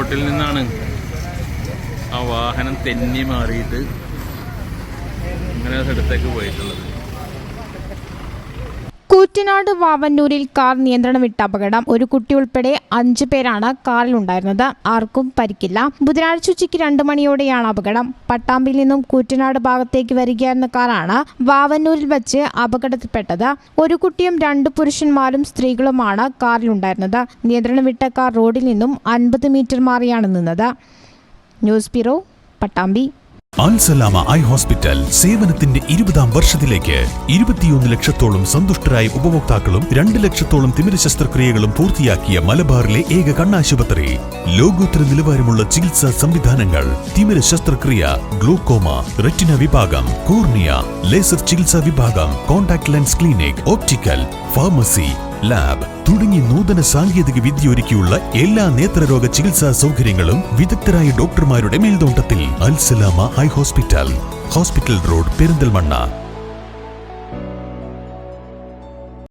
റോട്ടിൽ നിന്നാണ് ആ വാഹനം തെന്നി മാറിയിട്ട് ഇങ്ങനെ സ്ഥലത്തേക്ക് പോയിട്ടുള്ളത്. കൂറ്റനാട് വാവന്നൂരിൽ കാർ നിയന്ത്രണം വിട്ട അപകടം. ഒരു കുട്ടി ഉൾപ്പെടെ 5 പേരാണ് കാറിലുണ്ടായിരുന്നത്. ആർക്കും പരിക്കില്ല. ബുധനാഴ്ച ഉച്ചയ്ക്ക് 2 മണിയോടെയാണ് അപകടം. പട്ടാമ്പിയിൽ നിന്നും കൂറ്റനാട് ഭാഗത്തേക്ക് വരികയായിരുന്ന കാറാണ് വാവന്നൂരിൽ വെച്ച് അപകടത്തിൽപ്പെട്ടത്. ഒരു കുട്ടിയും 2 പുരുഷന്മാരും സ്ത്രീകളുമാണ് കാറിലുണ്ടായിരുന്നത്. നിയന്ത്രണം വിട്ട കാർ റോഡിൽ നിന്നും 50 മീറ്റർ മാറിയാണ് നിന്നത്. News bureau, Pattambi. Al Salama eye hospital സേവനത്തിന്റെ 20ാം വർഷത്തിലേക്ക് 21 ലക്ഷത്തോളം സന്തുഷ്ടരായ ഉപഭോക്താക്കളും 2 ലക്ഷത്തോളം തിമിര ശസ്ത്രക്രിയകളും പൂർത്തിയാക്കിയ മലബാറിലെ ഏക കണ്ണാശുപത്രി. ലോകോത്തര നിലവാരമുള്ള ചികിത്സാ സംവിധാനങ്ങൾ, തിമിര ശസ്ത്രക്രിയ, ഗ്ലൂക്കോമ, റെറ്റിന വിഭാഗം, കോർണിയ, ലേസർ ചികിത്സാ വിഭാഗം, contact lens clinic, optical, pharmacy, lab തുടങ്ങി നൂതന സാങ്കേതിക വിദ്യ ഒരുക്കിയുള്ള എല്ലാ നേത്രരോഗ ചികിത്സാ സൗകര്യങ്ങളും വിദഗ്ധരായ ഡോക്ടർമാരുടെ മേൽനോട്ടത്തിൽ. Al Salama eye hospital, hospital road, Perinthalmanna.